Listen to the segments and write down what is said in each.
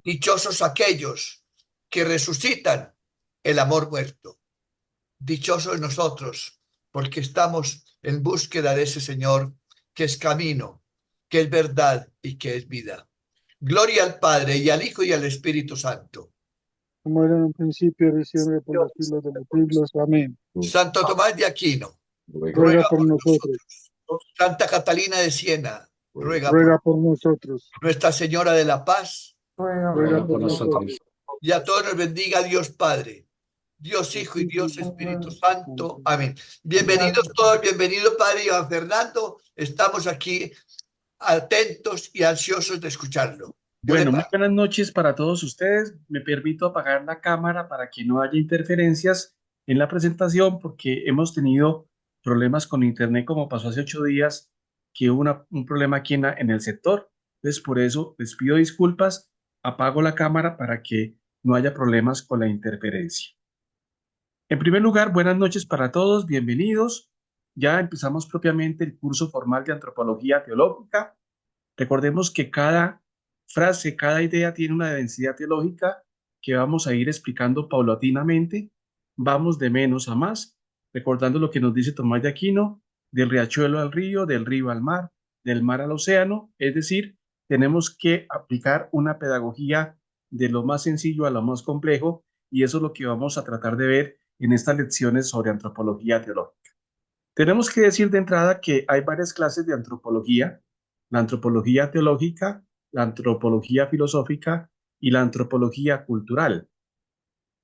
Dichosos aquellos que resucitan el amor muerto. Dichosos nosotros, porque estamos en búsqueda de ese Señor que es camino, que es verdad y que es vida. Gloria al Padre y al Hijo y al Espíritu Santo. como era en un principio, ahora y siempre, por los siglos de los siglos. Amén. Santo Tomás de Aquino, Ruega ruega por por nosotros, nosotros. Santa Catalina de Siena, ruega por ruega por nosotros, Nuestra Señora de la Paz, ruega por nosotros. y a todos nos bendiga Dios Padre, Dios Dios Hijo y Hijo y Dios Dios Espíritu Santo. Santo. Amén. Bienvenidos todos, bienvenido Padre Iván Fernando. Estamos aquí atentos y ansiosos de escucharlo. Yo le Bueno, muy buenas noches para todos ustedes. Me permito apagar la cámara para que no haya interferencias en la presentación porque hemos tenido problemas con internet como pasó hace 8 días, que hubo un problema aquí en el sector. Entonces, por eso les pido disculpas, apago la cámara para que no haya problemas con la interferencia. En primer lugar, buenas noches para todos, bienvenidos. Ya empezamos propiamente el curso formal de Antropología Teológica. Recordemos que cada frase, cada idea tiene una densidad teológica que vamos a ir explicando paulatinamente. Vamos de menos a más, recordando lo que nos dice Tomás de Aquino, del riachuelo al río al mar, del mar al océano. Es decir, tenemos que aplicar una pedagogía de lo más sencillo a lo más complejo, y eso es lo que vamos a tratar de ver en estas lecciones sobre antropología teológica. Tenemos que decir de entrada que hay varias clases de antropología: la antropología teológica, la antropología filosófica y la antropología cultural.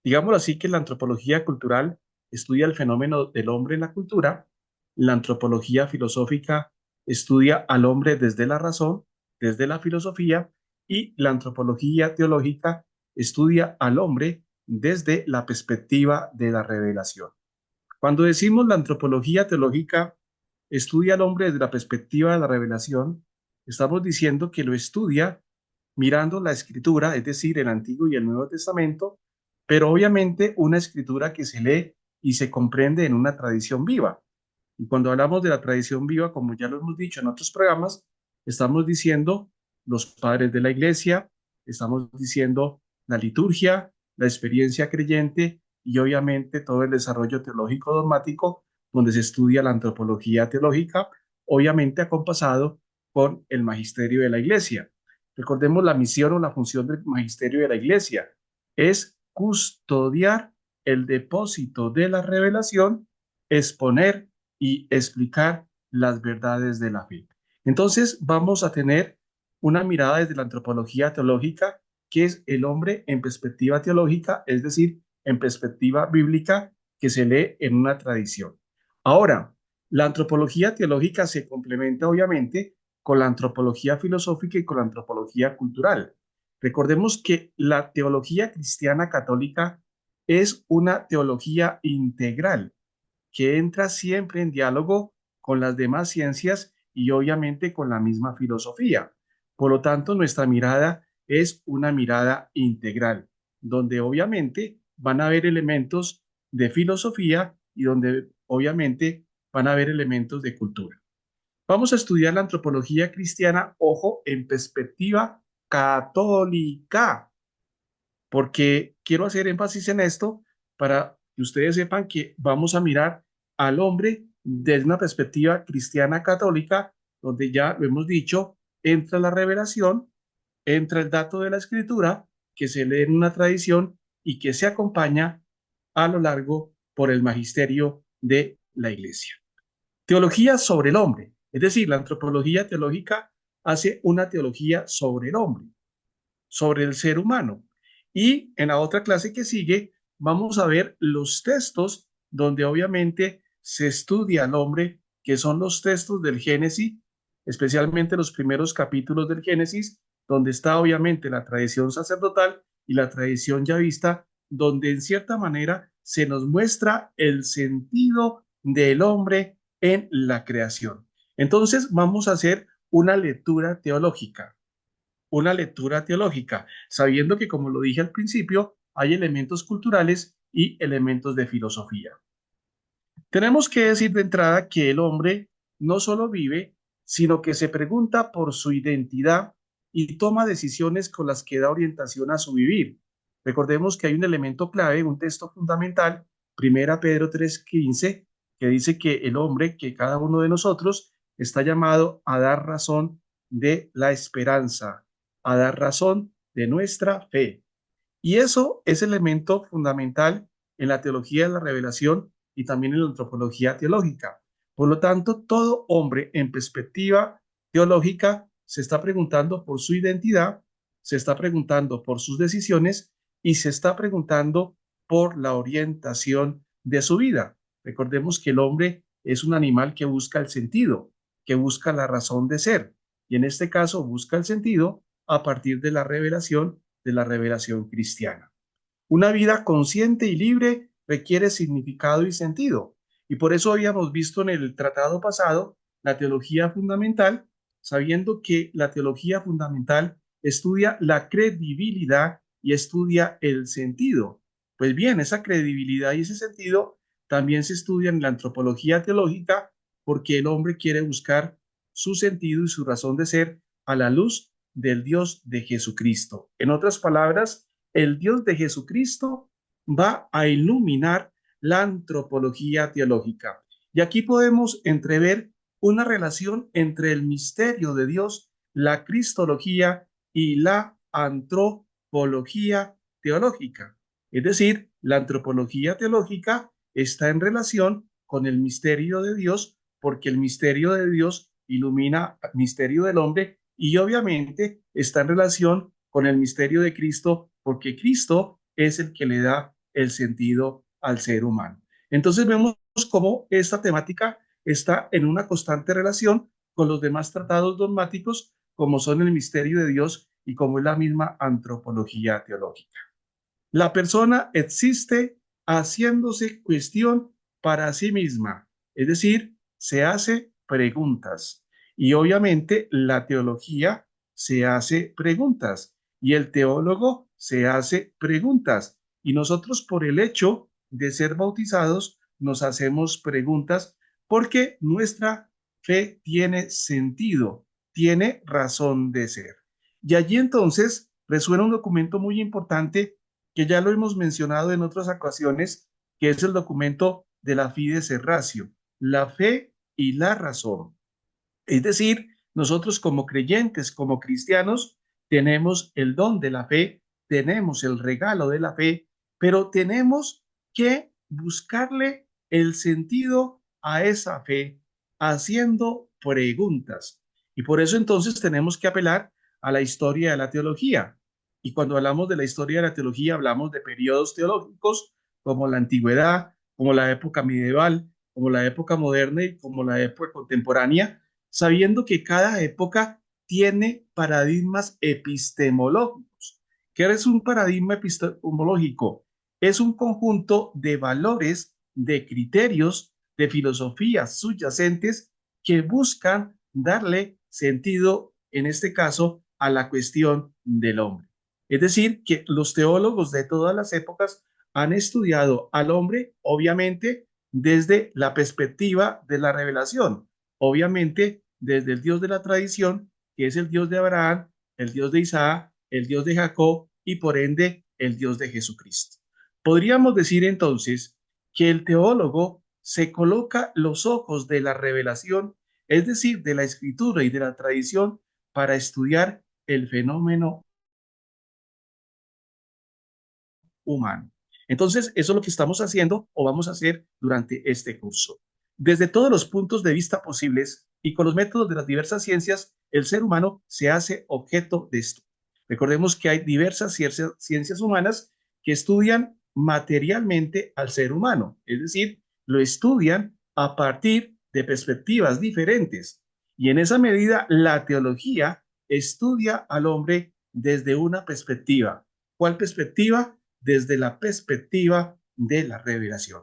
Digámoslo así, que la antropología cultural estudia el fenómeno del hombre en la cultura, la antropología filosófica estudia al hombre desde la razón, desde la filosofía, y la antropología teológica estudia al hombre desde la perspectiva de la revelación. Cuando decimos la antropología teológica estudia al hombre desde la perspectiva de la revelación, estamos diciendo que lo estudia mirando la escritura, es decir, el Antiguo y el Nuevo Testamento, pero obviamente una escritura que se lee y se comprende en una tradición viva. Y cuando hablamos de la tradición viva, como ya lo hemos dicho en otros programas, estamos diciendo los padres de la iglesia, estamos diciendo la liturgia, la experiencia creyente y obviamente todo el desarrollo teológico dogmático, donde se estudia la antropología teológica, obviamente acompasado con el magisterio de la iglesia. Recordemos la misión o la función del magisterio de la iglesia: es custodiar el depósito de la revelación, exponer y explicar las verdades de la fe. Entonces vamos a tener una mirada desde la antropología teológica, que es el hombre en perspectiva teológica, es decir, en perspectiva bíblica, que se lee en una tradición. Ahora, la antropología teológica se complementa obviamente con la antropología filosófica y con la antropología cultural. Recordemos que la teología cristiana católica es una teología integral que entra siempre en diálogo con las demás ciencias y obviamente con la misma filosofía. Por lo tanto, nuestra mirada es una mirada integral, donde obviamente van a haber elementos de filosofía y donde obviamente van a haber elementos de cultura. Vamos a estudiar la antropología cristiana, ojo, en perspectiva católica, porque quiero hacer énfasis en esto para que ustedes sepan que vamos a mirar al hombre desde una perspectiva cristiana católica, donde ya lo hemos dicho, entra la revelación, entra el dato de la escritura, que se lee en una tradición y que se acompaña a lo largo por el magisterio de la iglesia. Teología sobre el hombre, es decir, la antropología teológica hace una teología sobre el hombre, sobre el ser humano. Y en la otra clase que sigue vamos a ver los textos donde obviamente se estudia al hombre, que son los textos del Génesis, especialmente los primeros capítulos del Génesis, donde está obviamente la tradición sacerdotal y la tradición yavista, donde en cierta manera se nos muestra el sentido del hombre en la creación. Entonces vamos a hacer una lectura teológica, sabiendo que, como lo dije al principio, hay elementos culturales y elementos de filosofía. Tenemos que decir de entrada que el hombre no solo vive, sino que se pregunta por su identidad y toma decisiones con las que da orientación a su vivir. Recordemos que hay un elemento clave, un texto fundamental, 1 Pedro 3:15, que dice que el hombre, que cada uno de nosotros, está llamado a dar razón de la esperanza, a dar razón de nuestra fe. Y eso es elemento fundamental en la teología de la revelación y también en la antropología teológica. Por lo tanto, todo hombre en perspectiva teológica se está preguntando por su identidad, se está preguntando por sus decisiones y se está preguntando por la orientación de su vida. Recordemos que el hombre es un animal que busca el sentido, que busca la razón de ser, y en este caso busca el sentido a partir de la revelación cristiana. Una vida consciente y libre requiere significado y sentido. Y por eso habíamos visto en el tratado pasado la teología fundamental, sabiendo que la teología fundamental estudia la credibilidad y estudia el sentido. Pues bien, esa credibilidad y ese sentido también se estudia en la antropología teológica porque el hombre quiere buscar su sentido y su razón de ser a la luz del Dios de Jesucristo. En otras palabras, el Dios de Jesucristo va a iluminar la antropología teológica. Y aquí podemos entrever una relación entre el misterio de Dios, la cristología y la antropología teológica. Es decir, la antropología teológica está en relación con el misterio de Dios porque el misterio de Dios ilumina el misterio del hombre y obviamente está en relación con el misterio de Cristo porque Cristo es el que le da el sentido al ser humano. Entonces vemos cómo esta temática está en una constante relación con los demás tratados dogmáticos como son el misterio de Dios y como es la misma antropología teológica. La persona existe haciéndose cuestión para sí misma, es decir, se hace preguntas. Y obviamente la teología se hace preguntas y el teólogo se hace preguntas. Y nosotros por el hecho de ser bautizados nos hacemos preguntas porque nuestra fe tiene sentido, tiene razón de ser. Y allí entonces resuena un documento muy importante que ya lo hemos mencionado en otras ocasiones, que es el documento de la Fides Ratio, la fe y la razón. Es decir, nosotros como creyentes, como cristianos, tenemos el don de la fe, tenemos el regalo de la fe, pero tenemos que buscarle el sentido a esa fe haciendo preguntas. Y por eso entonces tenemos que apelar a la historia de la teología. Y cuando hablamos de la historia de la teología, hablamos de periodos teológicos como la antigüedad, como la época medieval, como la época moderna y como la época contemporánea, sabiendo que cada época tiene paradigmas epistemológicos. ¿Qué es un paradigma epistemológico? Es un conjunto de valores, de criterios, de filosofías subyacentes que buscan darle sentido, en este caso, a la cuestión del hombre. Es decir, que los teólogos de todas las épocas han estudiado al hombre, obviamente, desde la perspectiva de la revelación, obviamente desde el Dios de la tradición, que es el Dios de Abraham, el Dios de Isaac, el Dios de Jacob y por ende el Dios de Jesucristo. Podríamos decir entonces que el teólogo se coloca los ojos de la revelación, es decir, de la escritura y de la tradición, para estudiar el fenómeno humano. Entonces, eso es lo que estamos haciendo o vamos a hacer durante este curso. Desde todos los puntos de vista posibles y con los métodos de las diversas ciencias, el ser humano se hace objeto de esto. Recordemos que hay diversas ciencias humanas que estudian materialmente al ser humano, es decir, lo estudian a partir de perspectivas diferentes. Y en esa medida, la teología estudia al hombre desde una perspectiva. ¿Cuál perspectiva? Desde la perspectiva de la revelación.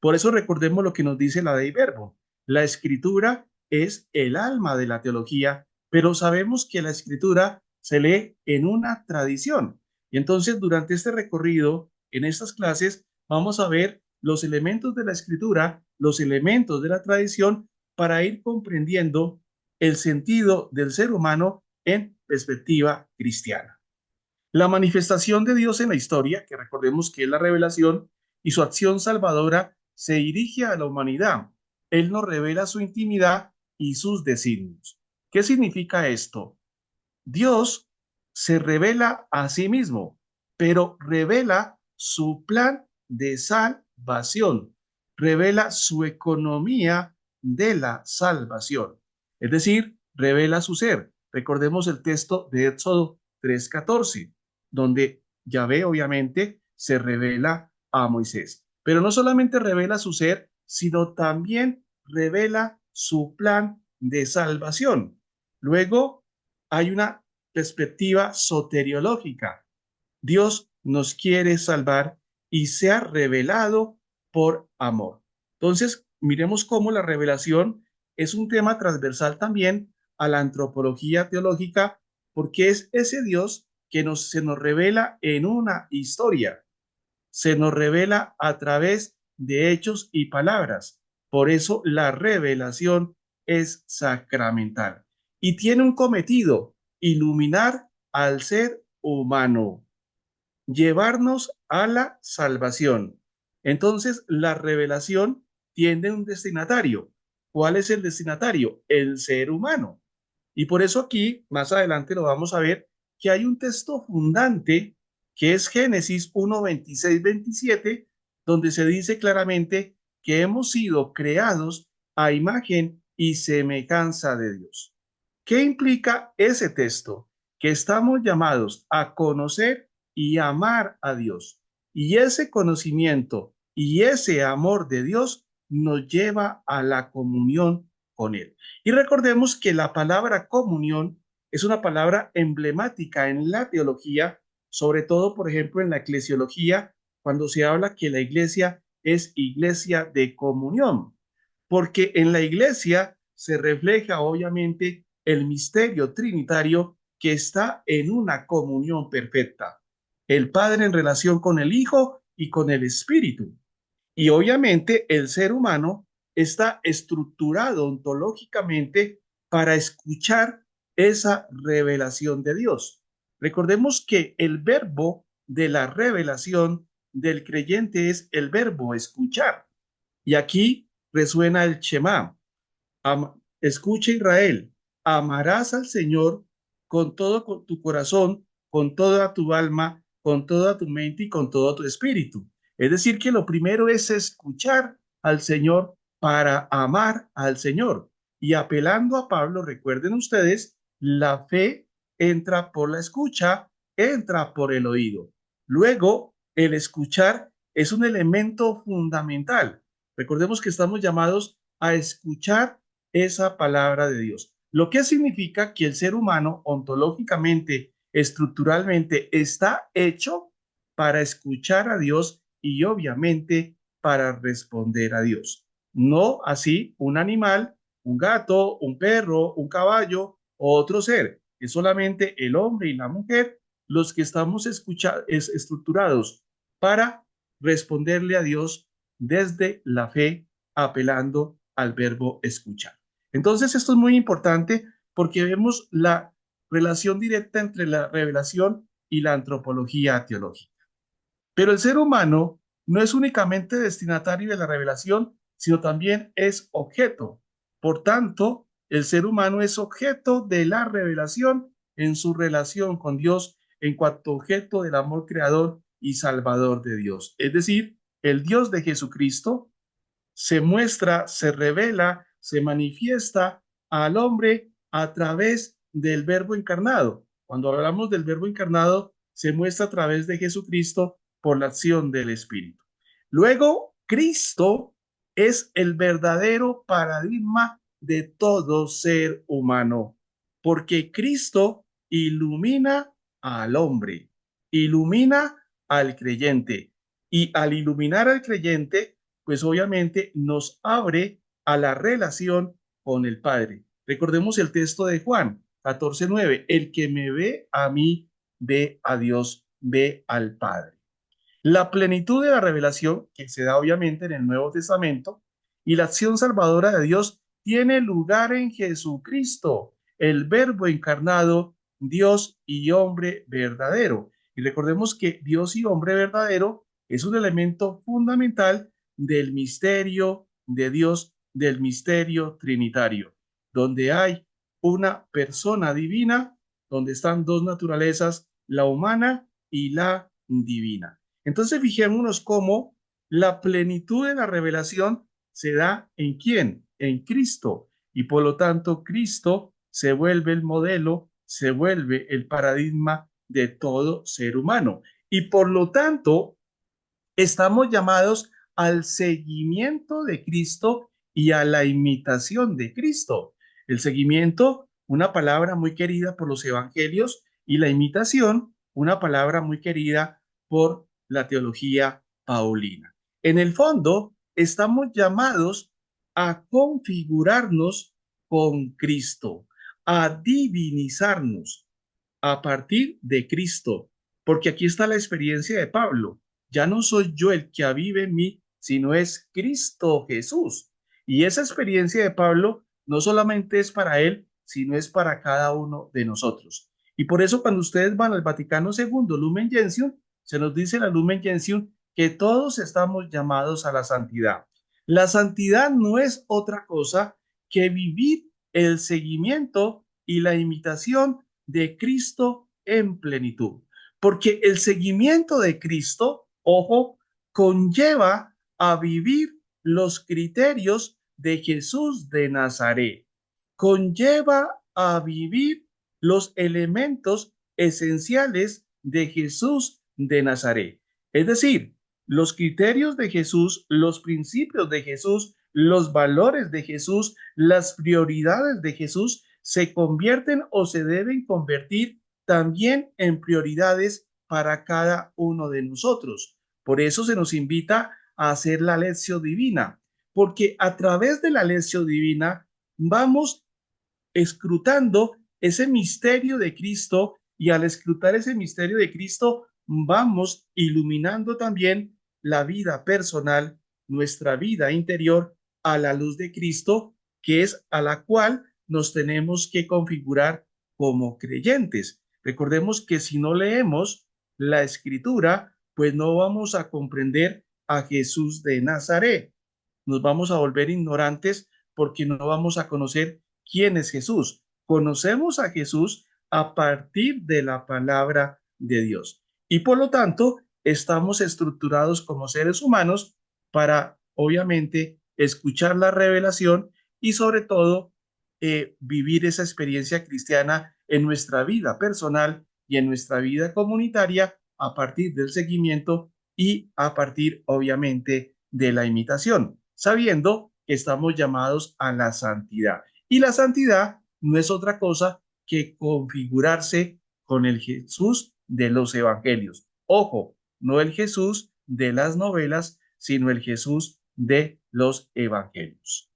Por eso recordemos lo que nos dice la Dei Verbum. La escritura es el alma de la teología, pero sabemos que la escritura se lee en una tradición. Y entonces durante este recorrido, en estas clases, vamos a ver los elementos de la escritura, los elementos de la tradición para ir comprendiendo el sentido del ser humano en perspectiva cristiana. La manifestación de Dios en la historia, que recordemos que es la revelación, y su acción salvadora se dirige a la humanidad. Él nos revela su intimidad y sus designios. ¿Qué significa esto? Dios se revela a sí mismo, pero revela su plan de salvación, revela su economía de la salvación, es decir, revela su ser. Recordemos el texto de Éxodo 3:14, donde Yahvé obviamente se revela a Moisés, pero no solamente revela su ser, sino también revela su plan de salvación. Luego, hay una perspectiva soteriológica. Dios nos quiere salvar y se ha revelado por amor. Entonces, miremos cómo la revelación es un tema transversal también a la antropología teológica, porque es ese Dios que se nos revela en una historia, se nos revela a través de hechos y palabras. Por eso la revelación es sacramental y tiene un cometido: iluminar al ser humano, llevarnos a la salvación. Entonces, la revelación tiene un destinatario. ¿Cuál es el destinatario? El ser humano. Y por eso aquí, más adelante lo vamos a ver, que hay un texto fundante que es Génesis 1:26-27, donde se dice claramente que hemos sido creados a imagen y semejanza de Dios. ¿Qué implica ese texto? Que estamos llamados a conocer y amar a Dios. Y ese conocimiento y ese amor de Dios nos lleva a la comunión con Él. Y recordemos que la palabra comunión es una palabra emblemática en la teología, sobre todo, por ejemplo, en la eclesiología, cuando se habla que la iglesia es iglesia de comunión, porque en la iglesia se refleja obviamente el misterio trinitario que está en una comunión perfecta. El Padre en relación con el Hijo y con el Espíritu. Y obviamente el ser humano está estructurado ontológicamente para escuchar esa revelación de Dios. Recordemos que el verbo de la revelación del creyente es el verbo escuchar. Y aquí resuena el Shema. Escucha, Israel, amarás al Señor con todo con tu corazón, con toda tu alma, con toda tu mente y con todo tu espíritu. Es decir, que lo primero es escuchar al Señor para amar al Señor. Y apelando a Pablo, recuerden ustedes, la fe entra por la escucha, entra por el oído. Luego, el escuchar es un elemento fundamental. Recordemos que estamos llamados a escuchar esa palabra de Dios. Lo que significa que el ser humano ontológicamente, estructuralmente, está hecho para escuchar a Dios y obviamente para responder a Dios. No así un animal, un gato, un perro, un caballo o otro ser. Es solamente el hombre y la mujer los que estamos estructurados para responderle a Dios desde la fe, apelando al verbo escuchar. Entonces, esto es muy importante porque vemos la relación directa entre la revelación y la antropología teológica. Pero el ser humano no es únicamente destinatario de la revelación, sino también es objeto. Por tanto, el ser humano es objeto de la revelación en su relación con Dios en cuanto objeto del amor creador y salvador de Dios. Es decir, el Dios de Jesucristo se muestra, se revela, se manifiesta al hombre a través del verbo encarnado. Cuando hablamos del verbo encarnado, se muestra a través de Jesucristo por la acción del Espíritu. Luego, Cristo es el verdadero paradigma de todo ser humano, porque Cristo ilumina al hombre, ilumina al creyente, y al iluminar al creyente, pues obviamente nos abre a la relación con el Padre. Recordemos el texto de Juan 14:9, el que me ve a mí, ve a Dios, ve al Padre. La plenitud de la revelación, que se da obviamente en el Nuevo Testamento, y la acción salvadora de Dios tiene lugar en Jesucristo, el Verbo encarnado, Dios y hombre verdadero. Y recordemos que Dios y hombre verdadero es un elemento fundamental del misterio de Dios, del misterio trinitario, donde hay una persona divina, donde están dos naturalezas, la humana y la divina. Entonces, fijémonos cómo la plenitud de la revelación se da en quién, en Cristo, y por lo tanto Cristo se vuelve el modelo, se vuelve el paradigma de todo ser humano. Y por lo tanto, estamos llamados al seguimiento de Cristo y a la imitación de Cristo. El seguimiento, una palabra muy querida por los evangelios, y la imitación, una palabra muy querida por la teología paulina. En el fondo, estamos llamados a configurarnos con Cristo, a divinizarnos a partir de Cristo, porque aquí está la experiencia de Pablo. Ya no soy yo el que vive en mí, sino es Cristo Jesús. Y esa experiencia de Pablo no solamente es para él, sino es para cada uno de nosotros. Y por eso cuando ustedes van al Vaticano II, Lumen Gentium, se nos dice en la Lumen Gentium que todos estamos llamados a la santidad. La santidad no es otra cosa que vivir el seguimiento y la imitación de Cristo en plenitud. Porque el seguimiento de Cristo, ojo, conlleva a vivir los criterios de Jesús de Nazaret. Conlleva a vivir los elementos esenciales de Jesús de Nazaret. Es decir, los criterios de Jesús, los principios de Jesús, los valores de Jesús, las prioridades de Jesús se convierten o se deben convertir también en prioridades para cada uno de nosotros. Por eso se nos invita a hacer la lección divina, porque a través de la lección divina vamos escrutando ese misterio de Cristo, y al escrutar ese misterio de Cristo vamos iluminando también la vida personal, nuestra vida interior a la luz de Cristo, que es a la cual nos tenemos que configurar como creyentes. Recordemos que si no leemos la escritura, pues no vamos a comprender a Jesús de Nazaret. Nos vamos a volver ignorantes porque no vamos a conocer quién es Jesús. Conocemos a Jesús a partir de la palabra de Dios. Y por lo tanto, estamos estructurados como seres humanos para, obviamente, escuchar la revelación y sobre todo vivir esa experiencia cristiana en nuestra vida personal y en nuestra vida comunitaria a partir del seguimiento y a partir, obviamente, de la imitación, sabiendo que estamos llamados a la santidad. Y la santidad no es otra cosa que configurarse con el Jesús de los evangelios. Ojo, no el Jesús de las novelas, sino el Jesús de los evangelios.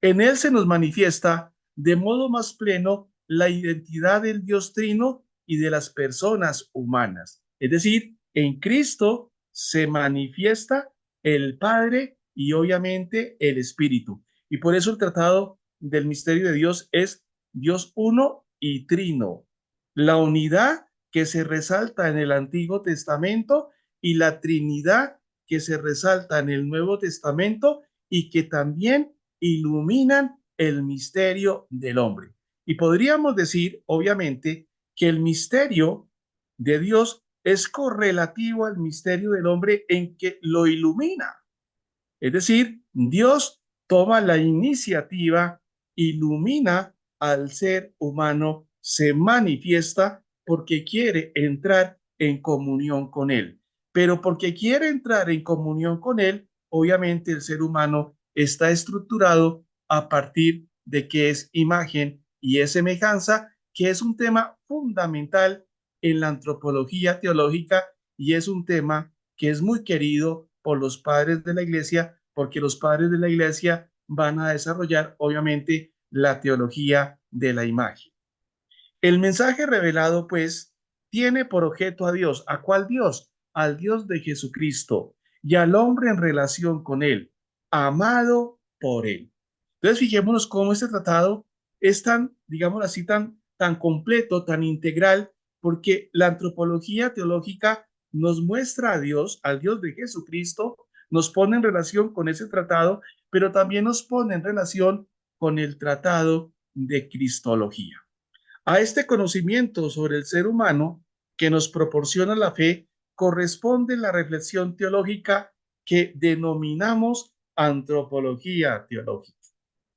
En él se nos manifiesta de modo más pleno la identidad del Dios Trino y de las personas humanas. Es decir, en Cristo se manifiesta el Padre y obviamente el Espíritu. Y por eso el tratado del misterio de Dios es Dios uno y trino. La unidad que se resalta en el Antiguo Testamento y la Trinidad que se resalta en el Nuevo Testamento y que también iluminan el misterio del hombre. Y podríamos decir, obviamente, que el misterio de Dios es correlativo al misterio del hombre en que lo ilumina. Es decir, Dios toma la iniciativa, ilumina al ser humano, se manifiesta porque quiere entrar en comunión con él. Pero porque quiere entrar en comunión con él, obviamente el ser humano está estructurado a partir de que es imagen y es semejanza, que es un tema fundamental en la antropología teológica y es un tema que es muy querido por los padres de la iglesia, porque los padres de la iglesia van a desarrollar, obviamente, la teología de la imagen. El mensaje revelado, pues, tiene por objeto a Dios. ¿A cuál Dios? Al Dios de Jesucristo y al hombre en relación con él, amado por él. Entonces, fijémonos cómo este tratado es tan, digamos así, tan tan completo, tan integral, porque la antropología teológica nos muestra a Dios, al Dios de Jesucristo, nos pone en relación con ese tratado, pero también nos pone en relación con el tratado de Cristología. A este conocimiento sobre el ser humano que nos proporciona la fe corresponde la reflexión teológica que denominamos antropología teológica.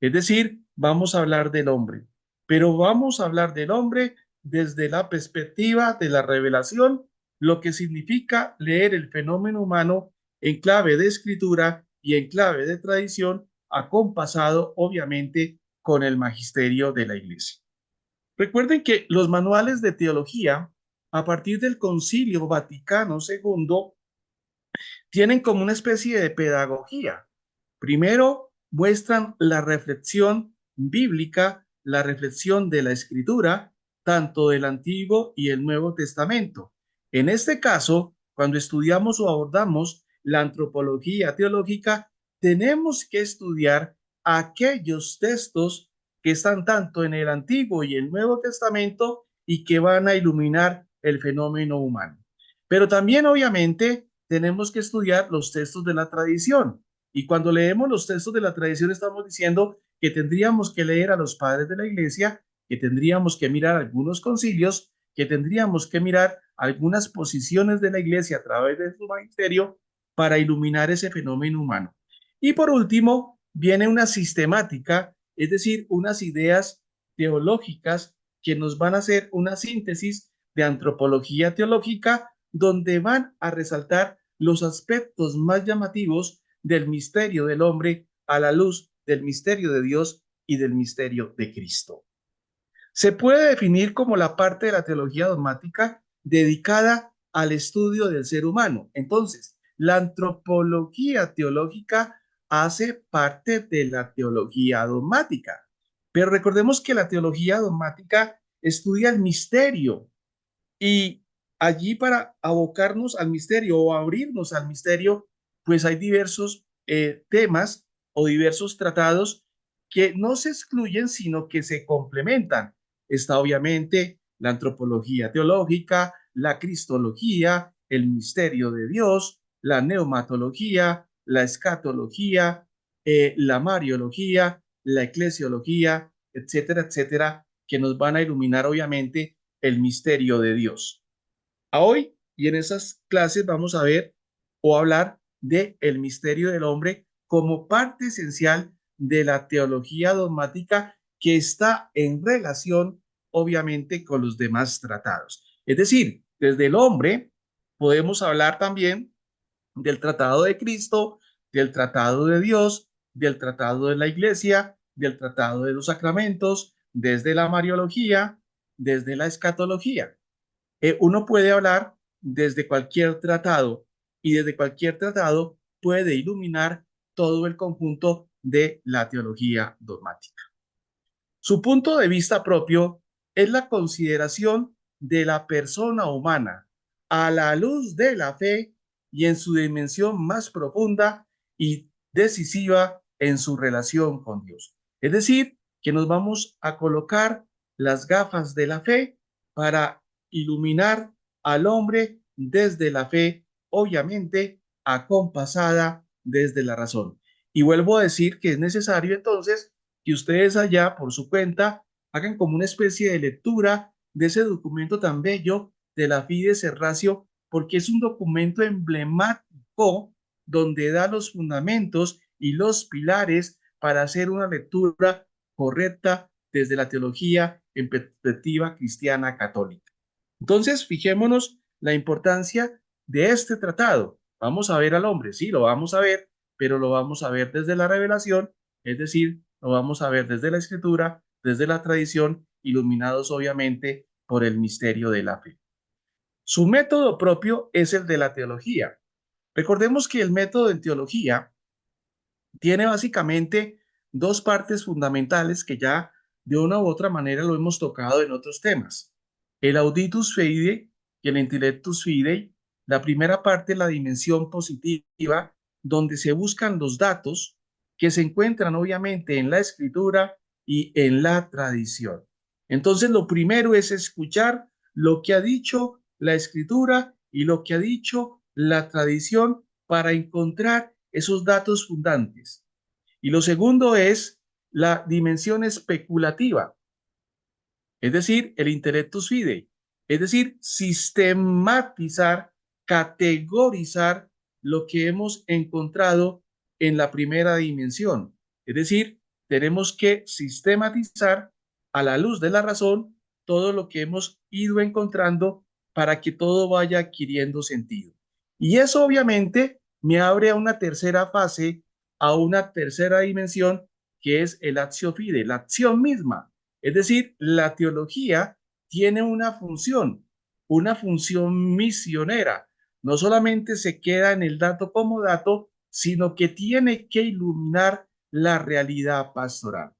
Es decir, vamos a hablar del hombre, pero vamos a hablar del hombre desde la perspectiva de la revelación, lo que significa leer el fenómeno humano en clave de escritura y en clave de tradición, acompasado obviamente con el magisterio de la Iglesia. Recuerden que los manuales de teología, a partir del Concilio Vaticano II, tienen como una especie de pedagogía. Primero, muestran la reflexión bíblica, la reflexión de la Escritura, tanto del Antiguo y el Nuevo Testamento. En este caso, cuando estudiamos o abordamos la antropología teológica, tenemos que estudiar aquellos textos que están tanto en el Antiguo y el Nuevo Testamento y que van a iluminar el fenómeno humano. Pero también, obviamente, tenemos que estudiar los textos de la tradición. Y cuando leemos los textos de la tradición, estamos diciendo que tendríamos que leer a los padres de la iglesia, que tendríamos que mirar algunos concilios, que tendríamos que mirar algunas posiciones de la iglesia a través de su magisterio para iluminar ese fenómeno humano. Y por último, viene una sistemática, es decir, unas ideas teológicas que nos van a hacer una síntesis de antropología teológica, donde van a resaltar los aspectos más llamativos del misterio del hombre a la luz del misterio de Dios y del misterio de Cristo. Se puede definir como la parte de la teología dogmática dedicada al estudio del ser humano. Entonces, la antropología teológica hace parte de la teología dogmática. Pero recordemos que la teología dogmática estudia el misterio y allí para abocarnos al misterio o abrirnos al misterio, pues hay diversos temas o diversos tratados que no se excluyen, sino que se complementan. Está obviamente la antropología teológica, la cristología, el misterio de Dios, la neumatología, la escatología, la mariología, la eclesiología, etcétera, etcétera, que nos van a iluminar obviamente el misterio de Dios. A hoy y en esas clases vamos a ver o hablar de el misterio del hombre como parte esencial de la teología dogmática que está en relación obviamente con los demás tratados. Es decir, desde el hombre podemos hablar también del tratado de Cristo, del tratado de Dios, del tratado de la iglesia, del tratado de los sacramentos, desde la mariología, desde la escatología. Uno puede hablar desde cualquier tratado y desde cualquier tratado puede iluminar todo el conjunto de la teología dogmática. Su punto de vista propio es la consideración de la persona humana a la luz de la fe y en su dimensión más profunda y decisiva en su relación con Dios. Es decir, que nos vamos a colocar las gafas de la fe para iluminar al hombre desde la fe, obviamente acompasada desde la razón. Y vuelvo a decir que es necesario entonces que ustedes allá por su cuenta hagan como una especie de lectura de ese documento tan bello de la Fides Ratio, porque es un documento emblemático donde da los fundamentos y los pilares para hacer una lectura correcta desde la teología en perspectiva cristiana católica. Entonces, fijémonos la importancia de este tratado. Vamos a ver al hombre, sí, lo vamos a ver, pero lo vamos a ver desde la revelación, es decir, lo vamos a ver desde la escritura, desde la tradición, iluminados obviamente por el misterio de la fe. Su método propio es el de la teología. Recordemos que el método de teología tiene básicamente dos partes fundamentales que ya de una u otra manera lo hemos tocado en otros temas. El auditus fidei y el intellectus fidei. La primera parte es la dimensión positiva, donde se buscan los datos que se encuentran obviamente en la escritura y en la tradición. Entonces, lo primero es escuchar lo que ha dicho la escritura y lo que ha dicho la tradición para encontrar esos datos fundantes. Y lo segundo es la dimensión especulativa, es decir, el intellectus fide, es decir, sistematizar, categorizar lo que hemos encontrado en la primera dimensión. Es decir, tenemos que sistematizar a la luz de la razón todo lo que hemos ido encontrando para que todo vaya adquiriendo sentido. Y eso obviamente me abre a una tercera fase, a una tercera dimensión, que es el actio fide, la acción misma. Es decir, la teología tiene una función misionera. No solamente se queda en el dato como dato, sino que tiene que iluminar la realidad pastoral.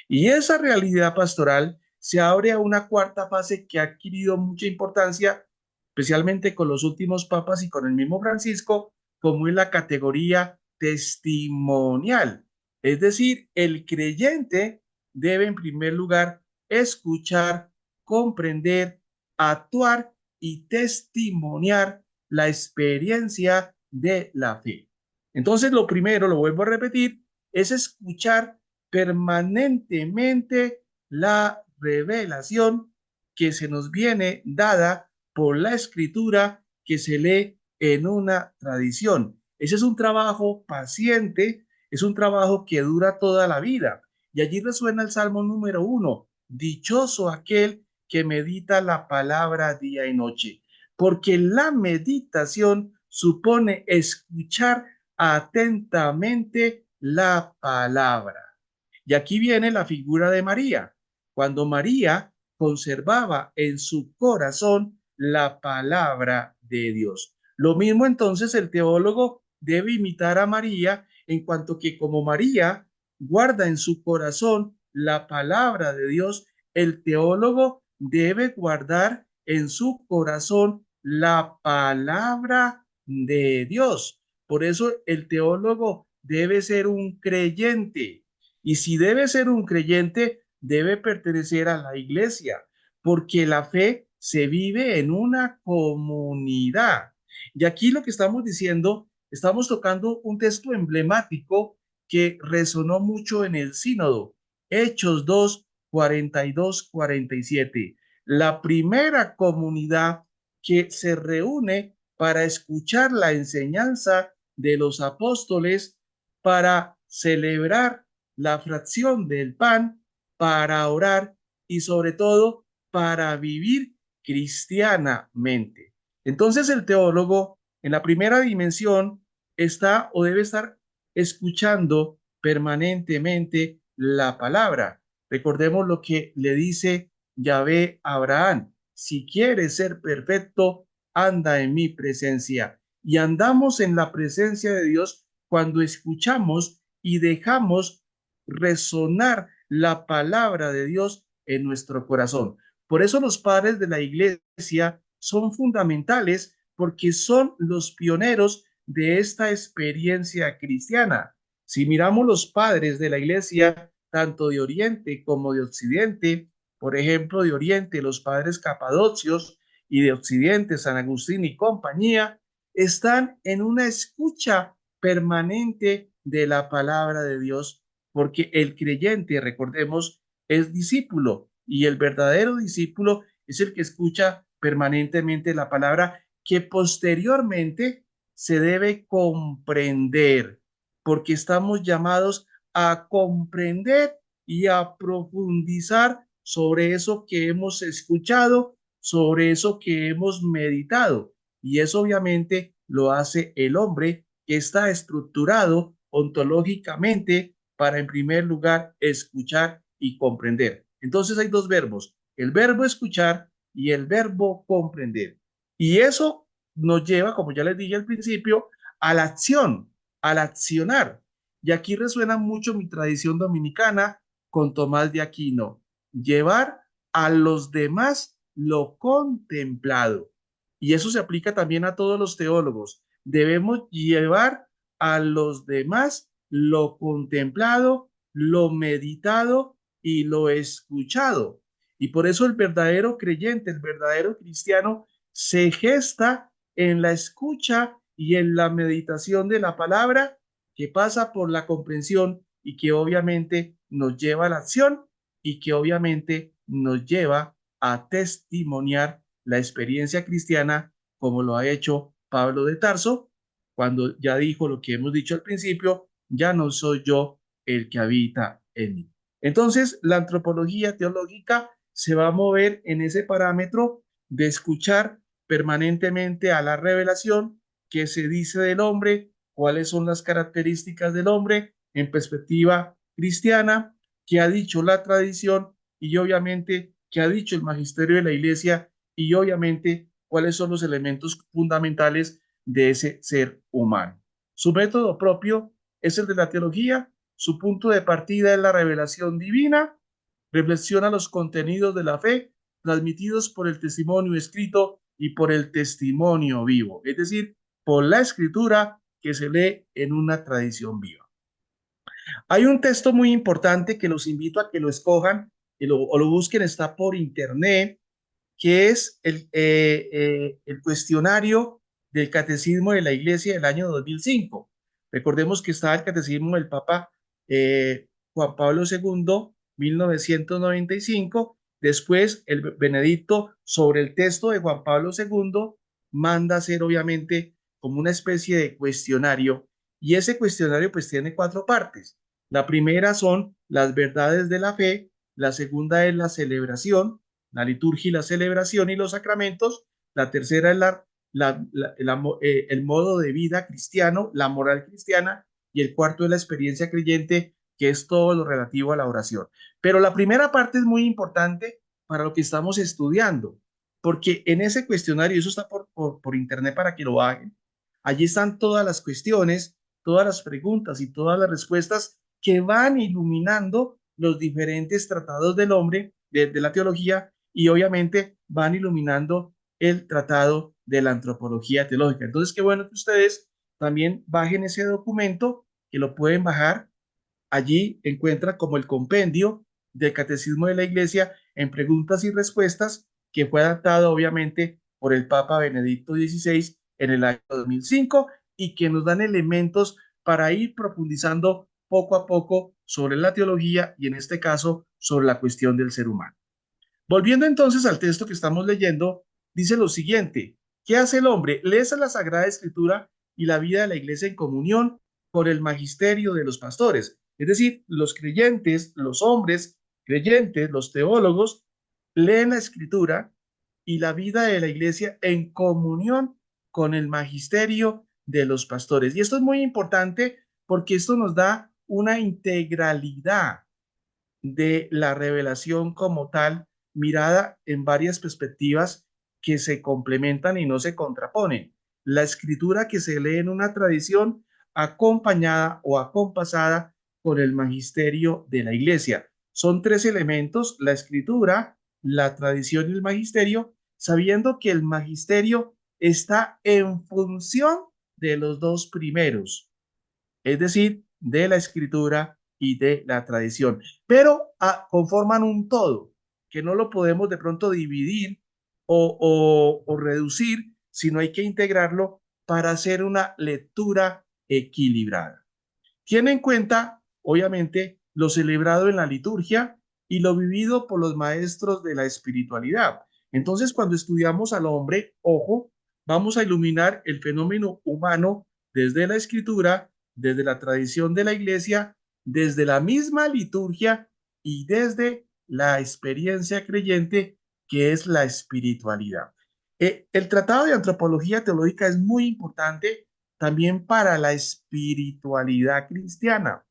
Y esa realidad pastoral se abre a una cuarta fase que ha adquirido mucha importancia, especialmente con los últimos papas y con el mismo Francisco, como es la categoría testimonial. Es decir, el creyente debe en primer lugar escuchar, comprender, actuar y testimoniar la experiencia de la fe. Entonces, lo primero, lo vuelvo a repetir, es escuchar permanentemente la revelación que se nos viene dada por la escritura que se lee en una tradición. Ese es un trabajo paciente, es un trabajo que dura toda la vida. Y allí resuena el Salmo número 1. Dichoso aquel que medita la palabra día y noche, porque la meditación supone escuchar atentamente la palabra. Y aquí viene la figura de María. Cuando María conservaba en su corazón la palabra de Dios. Lo mismo entonces el teólogo debe imitar a María en cuanto que como María guarda en su corazón la palabra de Dios, el teólogo debe guardar en su corazón la palabra de Dios. Por eso el teólogo debe ser un creyente. Y si debe ser un creyente, debe pertenecer a la iglesia, porque la fe se vive en una comunidad. Y aquí lo que estamos diciendo, estamos tocando un texto emblemático que resonó mucho en el sínodo, Hechos 2, 42, 47. La primera comunidad que se reúne para escuchar la enseñanza de los apóstoles, para celebrar la fracción del pan, para orar y sobre todo para vivir cristianamente. Entonces el teólogo en la primera dimensión está o debe estar escuchando permanentemente la palabra. Recordemos lo que le dice Yahvé a Abraham: si quieres ser perfecto, anda en mi presencia. Y andamos en la presencia de Dios cuando escuchamos y dejamos resonar la palabra de Dios en nuestro corazón. Por eso los padres de la iglesia son fundamentales, porque son los pioneros de esta experiencia cristiana. Si miramos los padres de la iglesia, tanto de Oriente como de Occidente, por ejemplo, de Oriente, los padres capadocios, y de Occidente, San Agustín y compañía, están en una escucha permanente de la palabra de Dios, porque el creyente, recordemos, es discípulo, y el verdadero discípulo es el que escucha permanentemente la palabra, que posteriormente se debe comprender, porque estamos llamados a comprender y a profundizar sobre eso que hemos escuchado, sobre eso que hemos meditado. Y eso obviamente lo hace el hombre, que está estructurado ontológicamente para en primer lugar escuchar y comprender. Entonces hay dos verbos, el verbo escuchar y el verbo comprender. Y eso nos lleva, como ya les dije al principio, a la acción, al accionar. Y aquí resuena mucho mi tradición dominicana con Tomás de Aquino: llevar a los demás lo contemplado. Y eso se aplica también a todos los teólogos. Debemos llevar a los demás lo contemplado, lo meditado y lo escuchado. Y por eso el verdadero creyente, el verdadero cristiano, se gesta en la escucha y en la meditación de la palabra, que pasa por la comprensión y que obviamente nos lleva a la acción y que obviamente nos lleva a testimoniar la experiencia cristiana como lo ha hecho Pablo de Tarso, cuando ya dijo lo que hemos dicho al principio: ya no soy yo el que habita en mí. Entonces, la antropología teológica se va a mover en ese parámetro de escuchar permanentemente a la revelación, qué se dice del hombre, cuáles son las características del hombre en perspectiva cristiana, qué ha dicho la tradición y obviamente qué ha dicho el magisterio de la iglesia y obviamente cuáles son los elementos fundamentales de ese ser humano. Su método propio es el de la teología, su punto de partida es la revelación divina, reflexiona los contenidos de la fe transmitidos por el testimonio escrito y por el testimonio vivo, es decir, por la escritura que se lee en una tradición viva. Hay un texto muy importante que los invito a que lo escojan o lo busquen, está por internet, que es el cuestionario del Catecismo de la Iglesia del año 2005. Recordemos que estaba el Catecismo del Papa Juan Pablo II, 1995. Después, el Benedicto, sobre el texto de Juan Pablo II, manda hacer obviamente como una especie de cuestionario. Y ese cuestionario pues tiene 4 partes. La primera son las verdades de la fe, la segunda es la celebración, la liturgia y la celebración y los sacramentos. La tercera es el modo de vida cristiano, la moral cristiana. Y el cuarto es la experiencia creyente, que es todo lo relativo a la oración. Pero la primera parte es muy importante para lo que estamos estudiando, porque en ese cuestionario, eso está por internet para que lo bajen, allí están todas las cuestiones, todas las preguntas y todas las respuestas que van iluminando los diferentes tratados del hombre, de la teología, y obviamente van iluminando el tratado de la antropología teológica. Entonces, qué bueno que ustedes también bajen ese documento, que lo pueden bajar. Allí encuentran como el compendio del Catecismo de la Iglesia en preguntas y respuestas, que fue adaptado obviamente por el Papa Benedicto XVI en el año 2005 y que nos dan elementos para ir profundizando poco a poco sobre la teología y en este caso sobre la cuestión del ser humano. Volviendo entonces al texto que estamos leyendo, dice lo siguiente: ¿qué hace el hombre? Lee la Sagrada Escritura y la vida de la iglesia en comunión con el magisterio de los pastores. Es decir, los creyentes, los hombres creyentes, los teólogos, leen la Escritura y la vida de la iglesia en comunión con el magisterio de los pastores. Y esto es muy importante porque esto nos da una integralidad de la revelación como tal, mirada en varias perspectivas que se complementan y no se contraponen. La escritura que se lee en una tradición acompañada o acompasada con el magisterio de la iglesia. Son 3 elementos: la escritura, la tradición y el magisterio, sabiendo que el magisterio está en función de los 2 primeros, es decir, de la escritura y de la tradición, pero conforman un todo, que no lo podemos de pronto dividir o reducir, sino hay que integrarlo para hacer una lectura equilibrada. Tiene en cuenta, obviamente, lo celebrado en la liturgia y lo vivido por los maestros de la espiritualidad. Entonces, cuando estudiamos al hombre, ojo, vamos a iluminar el fenómeno humano desde la escritura, desde la tradición de la iglesia, desde la misma liturgia y desde la experiencia creyente, que es la espiritualidad. El Tratado de Antropología Teológica es muy importante también para la espiritualidad cristiana,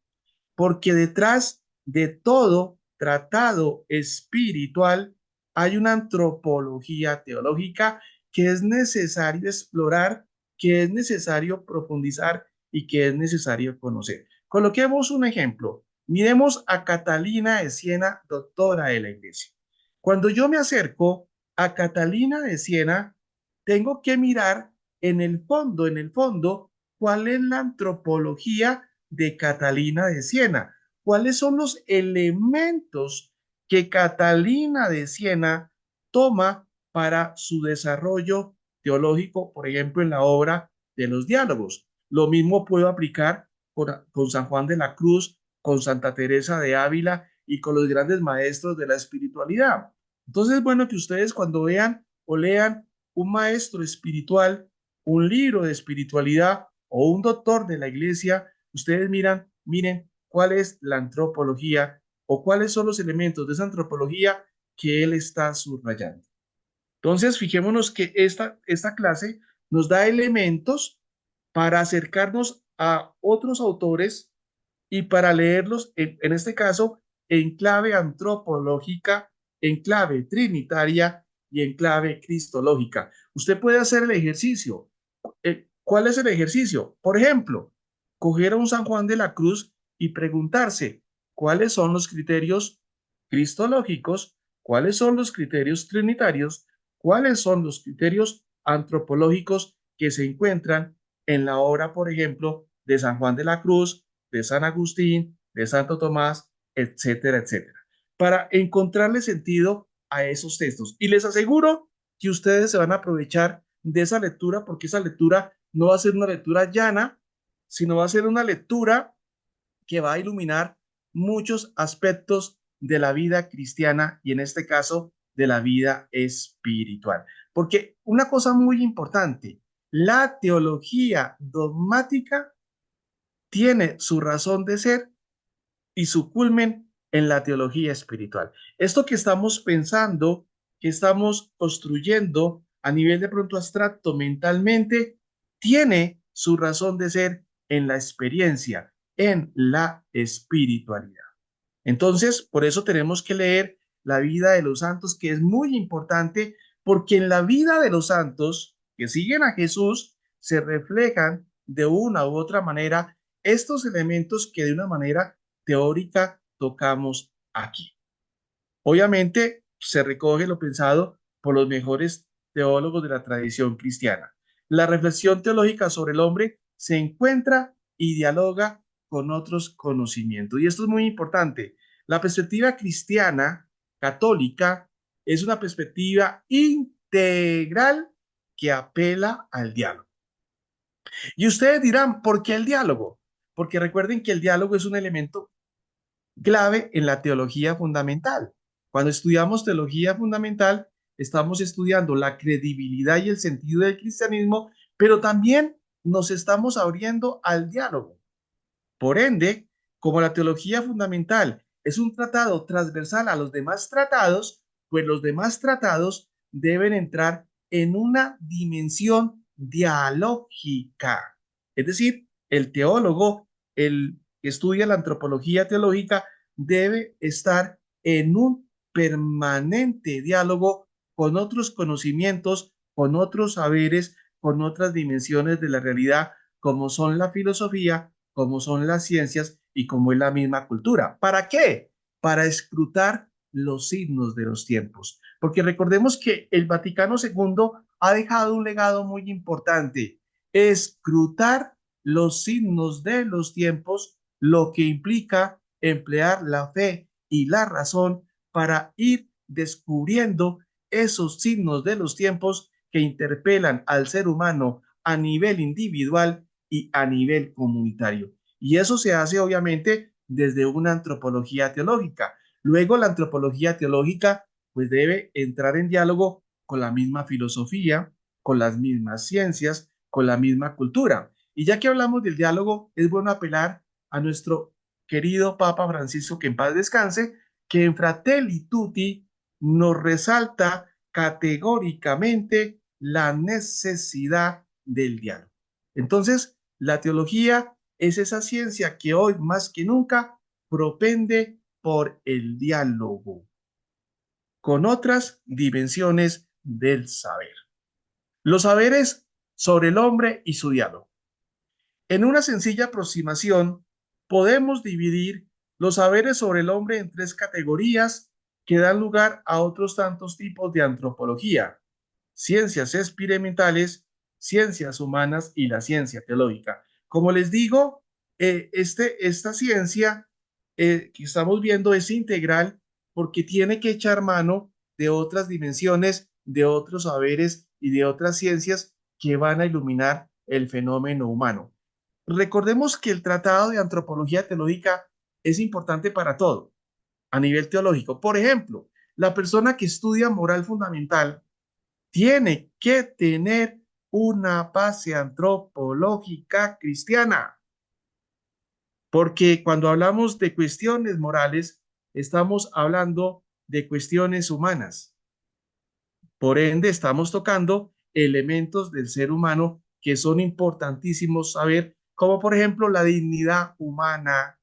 porque detrás de todo tratado espiritual hay una antropología teológica que es necesario explorar, que es necesario profundizar y que es necesario conocer. Coloquemos un ejemplo. Miremos a Catalina de Siena, doctora de la Iglesia. Cuando yo me acerco a Catalina de Siena, tengo que mirar en el fondo, cuál es la antropología de Catalina de Siena, cuáles son los elementos que Catalina de Siena toma para su desarrollo teológico, por ejemplo, en la obra de los diálogos. Lo mismo puedo aplicar con San Juan de la Cruz, con Santa Teresa de Ávila y con los grandes maestros de la espiritualidad. Entonces es bueno que ustedes cuando vean o lean un maestro espiritual, un libro de espiritualidad o un doctor de la iglesia, ustedes miren cuál es la antropología o cuáles son los elementos de esa antropología que él está subrayando. Entonces, fijémonos que esta clase nos da elementos para acercarnos a otros autores y para leerlos, en este caso, en clave antropológica, en clave trinitaria y en clave cristológica. Usted puede hacer el ejercicio. ¿Cuál es el ejercicio? Por ejemplo, coger a un San Juan de la Cruz y preguntarse cuáles son los criterios cristológicos, cuáles son los criterios trinitarios, cuáles son los criterios antropológicos que se encuentran en la obra, por ejemplo, de San Juan de la Cruz, de San Agustín, de Santo Tomás, etcétera, etcétera, para encontrarle sentido a esos textos. Y les aseguro que ustedes se van a aprovechar de esa lectura porque esa lectura no va a ser una lectura llana, sino va a ser una lectura que va a iluminar muchos aspectos de la vida cristiana y en este caso de la vida espiritual. Porque una cosa muy importante, la teología dogmática tiene su razón de ser y su culmen en la teología espiritual. Esto que estamos pensando, que estamos construyendo a nivel de pronto abstracto mentalmente, tiene su razón de ser en la experiencia, en la espiritualidad. Entonces, por eso tenemos que leer la vida de los santos, que es muy importante, porque en la vida de los santos que siguen a Jesús se reflejan de una u otra manera estos elementos que de una manera teórica tocamos aquí. Obviamente se recoge lo pensado por los mejores teólogos de la tradición cristiana. La reflexión teológica sobre el hombre se encuentra y dialoga con otros conocimientos. Y esto es muy importante. La perspectiva cristiana, católica, es una perspectiva integral que apela al diálogo. Y ustedes dirán, ¿por qué el diálogo? Porque recuerden que el diálogo es un elemento clave en la teología fundamental. Cuando estudiamos teología fundamental, estamos estudiando la credibilidad y el sentido del cristianismo, pero también nos estamos abriendo al diálogo. Por ende, como la teología fundamental es un tratado transversal a los demás tratados, pues los demás tratados deben entrar en una dimensión dialógica. Es decir, el teólogo, el que estudia la antropología teológica, debe estar en un permanente diálogo con otros conocimientos, con otros saberes, con otras dimensiones de la realidad, como son la filosofía, como son las ciencias y como es la misma cultura. ¿Para qué? Para escrutar los signos de los tiempos. Porque recordemos que el Vaticano II ha dejado un legado muy importante, escrutar los signos de los tiempos, lo que implica emplear la fe y la razón para ir descubriendo esos signos de los tiempos que interpelan al ser humano a nivel individual y a nivel comunitario. Y eso se hace obviamente desde una antropología teológica. Luego la antropología teológica pues debe entrar en diálogo con la misma filosofía, con las mismas ciencias, con la misma cultura. Y ya que hablamos del diálogo, es bueno apelar a nuestro querido Papa Francisco, que en paz descanse, que en Fratelli Tutti nos resalta categóricamente la necesidad del diálogo. Entonces, la teología es esa ciencia que hoy más que nunca propende por el diálogo con otras dimensiones del saber. Los saberes sobre el hombre y su diálogo. En una sencilla aproximación, podemos dividir los saberes sobre el hombre en tres categorías que dan lugar a otros tantos tipos de antropología: ciencias experimentales, ciencias humanas y la ciencia teológica. Como les digo, esta ciencia que estamos viendo es integral porque tiene que echar mano de otras dimensiones, de otros saberes y de otras ciencias que van a iluminar el fenómeno humano. Recordemos que el Tratado de Antropología Teológica es importante para todo a nivel teológico. Por ejemplo, la persona que estudia moral fundamental tiene que tener una base antropológica cristiana, porque cuando hablamos de cuestiones morales, estamos hablando de cuestiones humanas. Por ende, estamos tocando elementos del ser humano que son importantísimos saber, como por ejemplo la dignidad humana,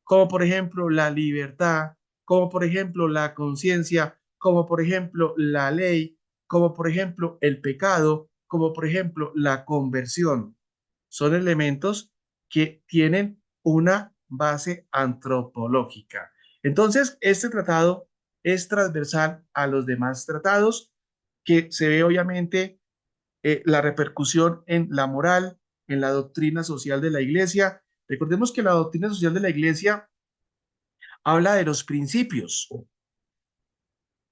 como por ejemplo la libertad, como por ejemplo la conciencia, como por ejemplo la ley, como por ejemplo el pecado, como por ejemplo la conversión. Son elementos que tienen una base antropológica. Entonces, este tratado es transversal a los demás tratados, que se ve obviamente la repercusión en la moral, en la doctrina social de la iglesia. Recordemos que la doctrina social de la iglesia habla de los principios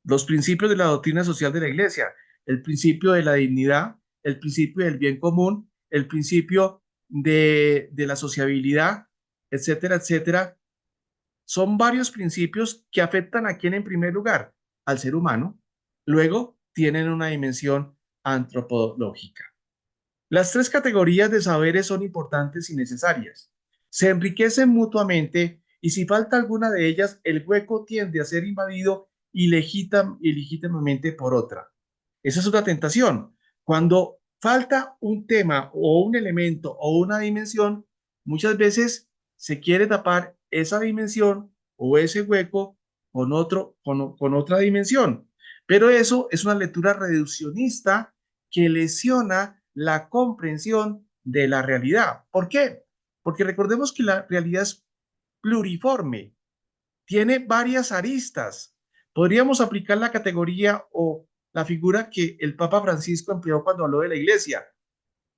de la doctrina social de la iglesia, el principio de la dignidad, el principio del bien común, el principio de la sociabilidad, etcétera, etcétera. Son varios principios que afectan a quién en primer lugar, al ser humano. Luego tienen una dimensión antropológica. Las tres categorías de saberes son importantes y necesarias. Se enriquecen mutuamente y si falta alguna de ellas, el hueco tiende a ser invadido ilegítimamente por otra. Esa es una tentación. Cuando falta un tema o un elemento o una dimensión, muchas veces se quiere tapar esa dimensión o ese hueco con otra dimensión. Pero eso es una lectura reduccionista que lesiona la comprensión de la realidad. ¿Por qué? Porque recordemos que la realidad es pluriforme, tiene varias aristas. Podríamos aplicar la categoría o la figura que el Papa Francisco empleó cuando habló de la iglesia,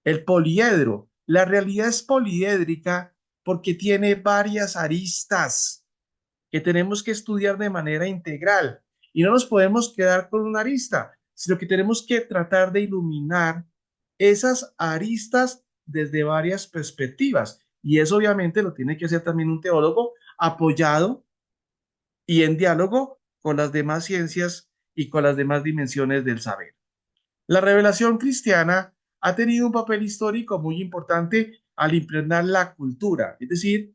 el poliedro. La realidad es poliédrica porque tiene varias aristas que tenemos que estudiar de manera integral y no nos podemos quedar con una arista, sino que tenemos que tratar de iluminar esas aristas desde varias perspectivas. Y eso obviamente lo tiene que hacer también un teólogo apoyado y en diálogo con las demás ciencias y con las demás dimensiones del saber. La revelación cristiana ha tenido un papel histórico muy importante al impregnar la cultura, es decir,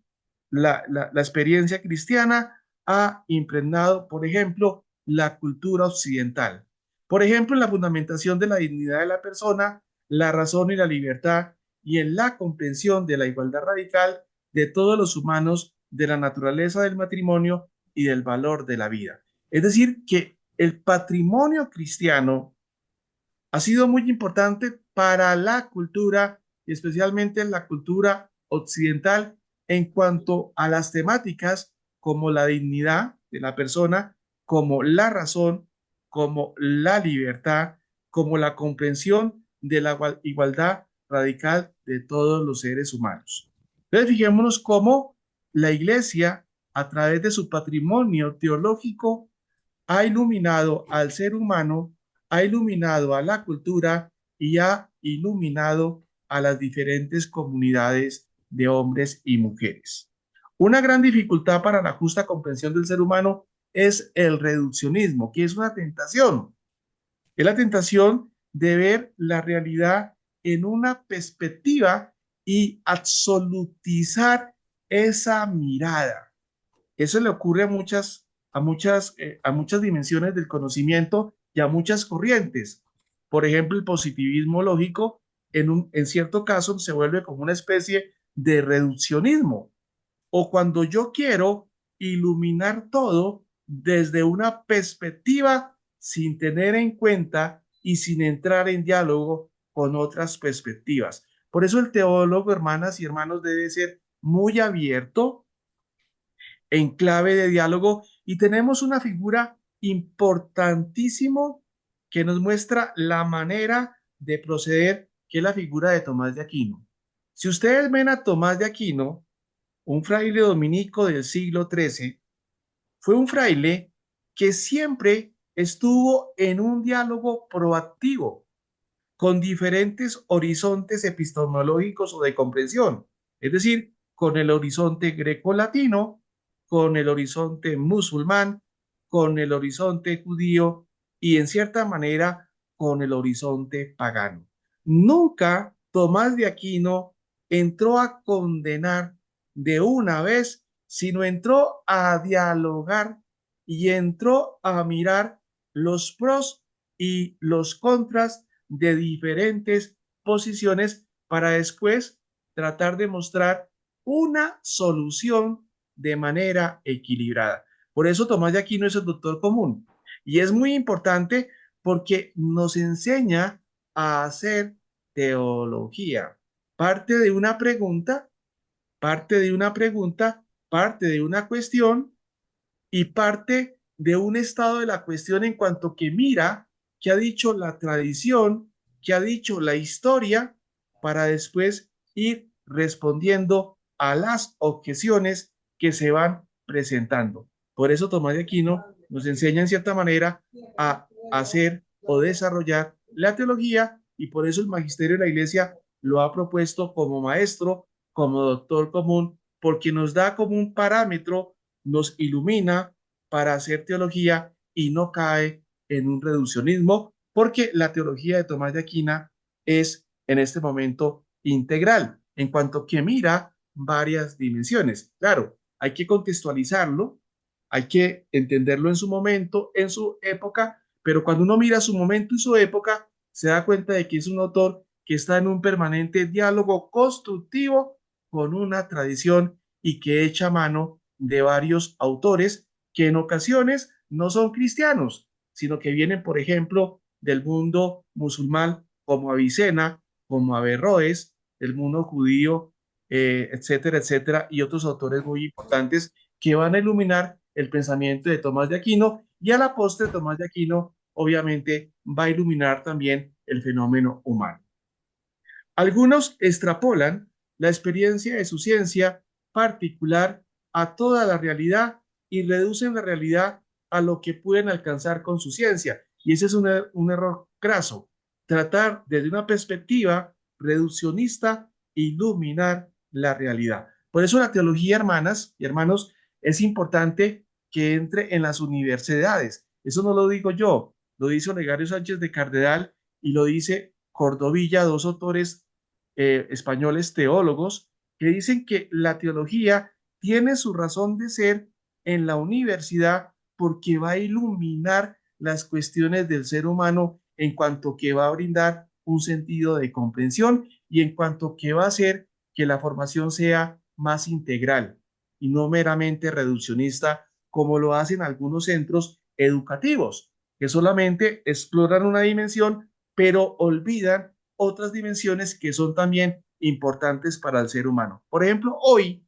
la experiencia cristiana ha impregnado, por ejemplo, la cultura occidental. Por ejemplo, en la fundamentación de la dignidad de la persona, la razón y la libertad, y en la comprensión de la igualdad radical de todos los humanos, de la naturaleza del matrimonio y del valor de la vida. Es decir, que el patrimonio cristiano ha sido muy importante para la cultura, y especialmente la cultura occidental, en cuanto a las temáticas como la dignidad de la persona, como la razón, como la libertad, como la comprensión de la igualdad radical de todos los seres humanos. Entonces, fijémonos cómo la Iglesia, a través de su patrimonio teológico, ha iluminado al ser humano, ha iluminado a la cultura y ha iluminado a las diferentes comunidades de hombres y mujeres. Una gran dificultad para la justa comprensión del ser humano es el reduccionismo, que es una tentación. Es la tentación de ver la realidad en una perspectiva y absolutizar esa mirada. Eso le ocurre a muchas dimensiones del conocimiento y a muchas corrientes. Por ejemplo, el positivismo lógico en cierto caso se vuelve como una especie de reduccionismo. O cuando yo quiero iluminar todo desde una perspectiva sin tener en cuenta y sin entrar en diálogo con otras perspectivas. Por eso el teólogo, hermanas y hermanos, debe ser muy abierto en clave de diálogo y tenemos una figura importantísimo que nos muestra la manera de proceder, que es la figura de Tomás de Aquino. Si ustedes ven a Tomás de Aquino, un fraile dominico del siglo XIII, fue un fraile que siempre estuvo en un diálogo proactivo con diferentes horizontes epistemológicos o de comprensión, es decir, con el horizonte greco-latino, con el horizonte musulmán, con el horizonte judío y en cierta manera con el horizonte pagano. Nunca Tomás de Aquino entró a condenar de una vez, sino entró a dialogar y entró a mirar los pros y los contras de diferentes posiciones para después tratar de mostrar una solución de manera equilibrada. Por eso Tomás de Aquino es el doctor común. Y es muy importante porque nos enseña a hacer teología. Parte de una pregunta, parte de una pregunta, parte de una cuestión y parte de un estado de la cuestión en cuanto que mira qué ha dicho la tradición, qué ha dicho la historia, para después ir respondiendo a las objeciones que se van presentando. Por eso Tomás de Aquino nos enseña en cierta manera a hacer o desarrollar la teología y por eso el magisterio de la iglesia lo ha propuesto como maestro, como doctor común, porque nos da como un parámetro, nos ilumina para hacer teología y no cae en un reduccionismo, porque la teología de Tomás de Aquino es en este momento integral, en cuanto que mira varias dimensiones. Claro, hay que contextualizarlo, hay que entenderlo en su momento, en su época, pero cuando uno mira su momento y su época, se da cuenta de que es un autor que está en un permanente diálogo constructivo con una tradición y que echa mano de varios autores que en ocasiones no son cristianos, sino que vienen, por ejemplo, del mundo musulmán, como Avicena, como Averroes, del mundo judío, etcétera, etcétera, y otros autores muy importantes que van a iluminar el pensamiento de Tomás de Aquino, y a la postre Tomás de Aquino obviamente va a iluminar también el fenómeno humano. Algunos extrapolan la experiencia de su ciencia particular a toda la realidad y reducen la realidad a lo que pueden alcanzar con su ciencia. Y ese es un error craso. Tratar desde una perspectiva reduccionista, iluminar la realidad. Por eso la teología, hermanas y hermanos, es importante que entre en las universidades. Eso no lo digo yo, lo dice Olegario Sánchez de Cardenal y lo dice Cordovilla, dos autores españoles teólogos, que dicen que la teología tiene su razón de ser en la universidad porque va a iluminar las cuestiones del ser humano en cuanto que va a brindar un sentido de comprensión y en cuanto que va a hacer que la formación sea más integral y no meramente reduccionista como lo hacen algunos centros educativos que solamente exploran una dimensión pero olvidan otras dimensiones que son también importantes para el ser humano. Por ejemplo, hoy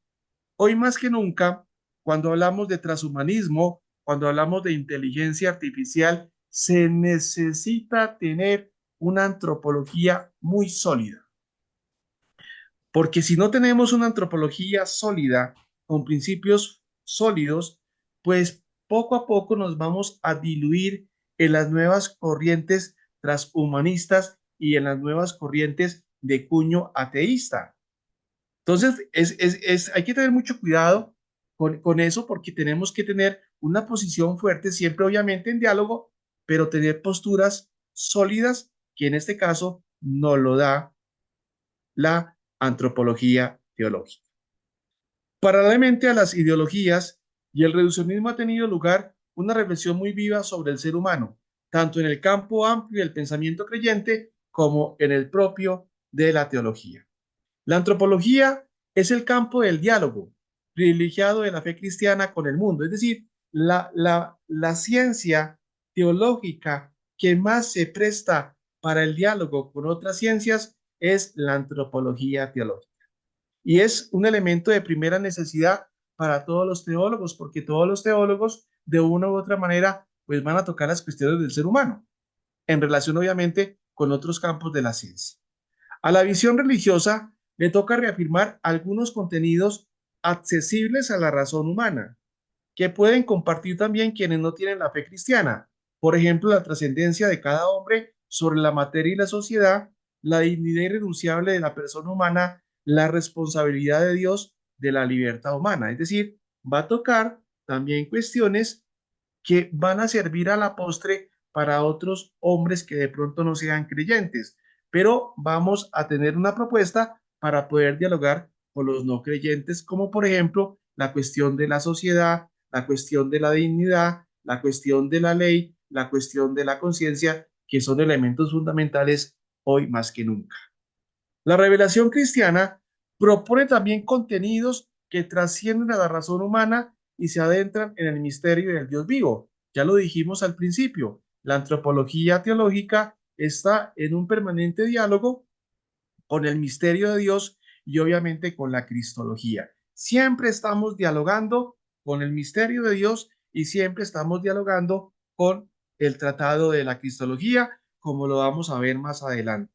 más que nunca, cuando hablamos de transhumanismo, cuando hablamos de inteligencia artificial, se necesita tener una antropología muy sólida. Porque si no tenemos una antropología sólida, con principios sólidos, pues poco a poco nos vamos a diluir en las nuevas corrientes transhumanistas y en las nuevas corrientes de cuño ateísta. Entonces, hay que tener mucho cuidado con eso porque tenemos que tener una posición fuerte, siempre obviamente en diálogo, pero tener posturas sólidas, que en este caso no lo da la antropología teológica. Paralelamente a las ideologías y el reduccionismo ha tenido lugar una reflexión muy viva sobre el ser humano, tanto en el campo amplio del pensamiento creyente como en el propio de la teología. La antropología es el campo del diálogo privilegiado de la fe cristiana con el mundo, es decir, la ciencia teológica que más se presta para el diálogo con otras ciencias es la antropología teológica. Y es un elemento de primera necesidad para todos los teólogos, porque todos los teólogos, de una u otra manera, pues van a tocar las cuestiones del ser humano, en relación obviamente con otros campos de la ciencia. A la visión religiosa le toca reafirmar algunos contenidos accesibles a la razón humana, que pueden compartir también quienes no tienen la fe cristiana. Por ejemplo, la trascendencia de cada hombre sobre la materia y la sociedad, la dignidad irrenunciable de la persona humana, la responsabilidad de Dios de la libertad humana. Es decir, va a tocar también cuestiones que van a servir a la postre para otros hombres que de pronto no sean creyentes, pero vamos a tener una propuesta para poder dialogar con los no creyentes, como por ejemplo la cuestión de la sociedad, la cuestión de la dignidad, la cuestión de la ley, la cuestión de la conciencia, que son elementos fundamentales hoy más que nunca. La revelación cristiana propone también contenidos que trascienden a la razón humana y se adentran en el misterio del Dios vivo. Ya lo dijimos al principio, la antropología teológica está en un permanente diálogo con el misterio de Dios y obviamente con la cristología. Siempre estamos dialogando con el misterio de Dios y siempre estamos dialogando con el tratado de la cristología, como lo vamos a ver más adelante.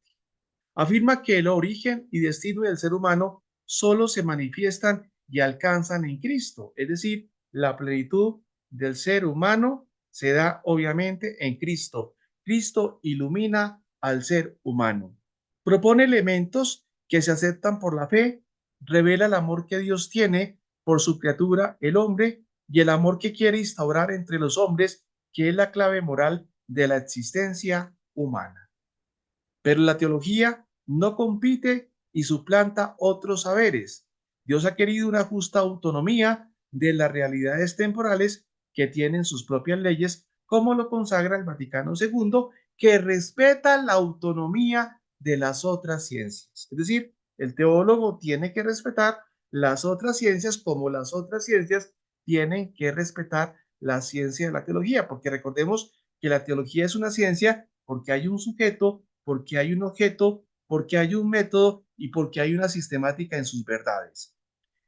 Afirma que el origen y destino del ser humano solo se manifiestan y alcanzan en Cristo, es decir, la plenitud del ser humano se da obviamente en Cristo. Cristo ilumina al ser humano. Propone elementos que se aceptan por la fe, revela el amor que Dios tiene por su criatura, el hombre, y el amor que quiere instaurar entre los hombres, que es la clave moral de la existencia humana. Pero la teología no compite y suplanta otros saberes. Dios ha querido una justa autonomía de las realidades temporales que tienen sus propias leyes, como lo consagra el Vaticano II, que respeta la autonomía de las otras ciencias. Es decir, el teólogo tiene que respetar las otras ciencias como las otras ciencias tienen que respetar la ciencia de la teología, porque recordemos que la teología es una ciencia porque hay un sujeto, porque hay un objeto, porque hay un método y porque hay una sistemática en sus verdades.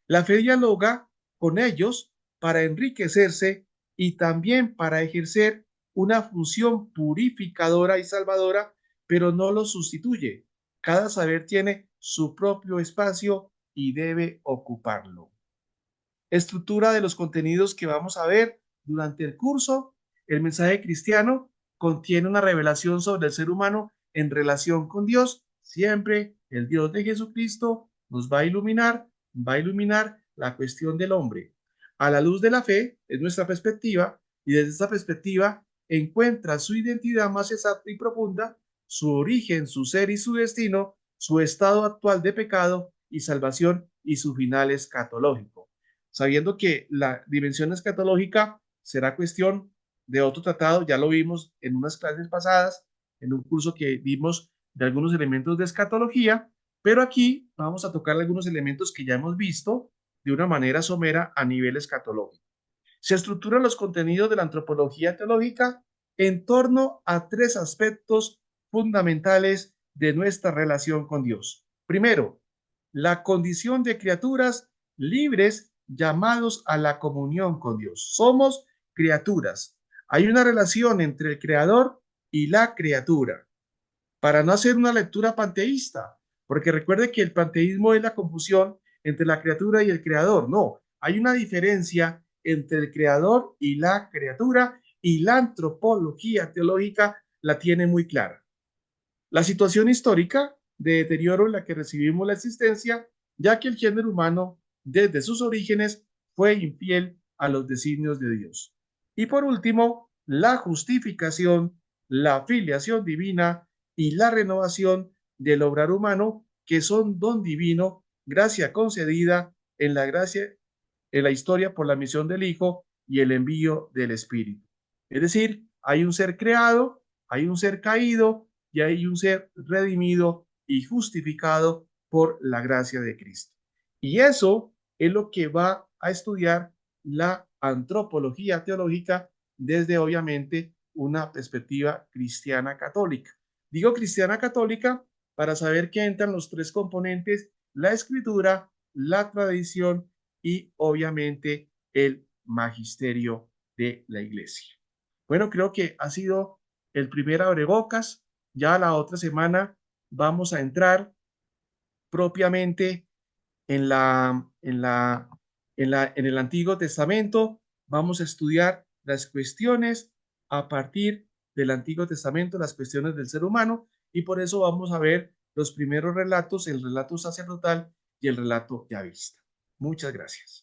La fe dialoga con ellos para enriquecerse y también para ejercer una función purificadora y salvadora, pero no lo sustituye. Cada saber tiene su propio espacio y debe ocuparlo. Estructura de los contenidos que vamos a ver durante el curso. El mensaje cristiano contiene una revelación sobre el ser humano en relación con Dios. Siempre el Dios de Jesucristo nos va a iluminar la cuestión del hombre. A la luz de la fe, es nuestra perspectiva, y desde esta perspectiva encuentra su identidad más exacta y profunda, su origen, su ser y su destino, su estado actual de pecado y salvación y su final escatológico, sabiendo que la dimensión escatológica será cuestión de otro tratado. Ya lo vimos en unas clases pasadas, en un curso que vimos de algunos elementos de escatología, pero aquí vamos a tocar algunos elementos que ya hemos visto de una manera somera a nivel escatológico. Se estructuran los contenidos de la antropología teológica en torno a tres aspectos fundamentales de nuestra relación con Dios. Primero, la condición de criaturas libres llamados a la comunión con Dios. Somos criaturas. Hay una relación entre el creador y la criatura. Para no hacer una lectura panteísta, porque recuerde que el panteísmo es la confusión entre la criatura y el creador. No, hay una diferencia entre el creador y la criatura, y la antropología teológica la tiene muy clara. La situación histórica de deterioro en la que recibimos la existencia, ya que el género humano desde sus orígenes fue infiel a los designios de Dios. Y por último, la justificación, la filiación divina y la renovación del obrar humano, que son don divino, gracia concedida en la gracia, en la historia por la misión del Hijo y el envío del Espíritu. Es decir, hay un ser creado, hay un ser caído y hay un ser redimido y justificado por la gracia de Cristo. Y eso es lo que va a estudiar la antropología teológica desde obviamente una perspectiva cristiana católica. Digo cristiana católica para saber que entran los tres componentes: la escritura, la tradición y obviamente el magisterio de la iglesia. Bueno, creo que ha sido el primer abrebocas. Ya la otra semana vamos a entrar propiamente en el Antiguo Testamento. vamos a estudiar las cuestiones a partir del Antiguo Testamento, las cuestiones del ser humano, y por eso vamos a ver los primeros relatos, el relato sacerdotal y el relato yavista. Muchas gracias.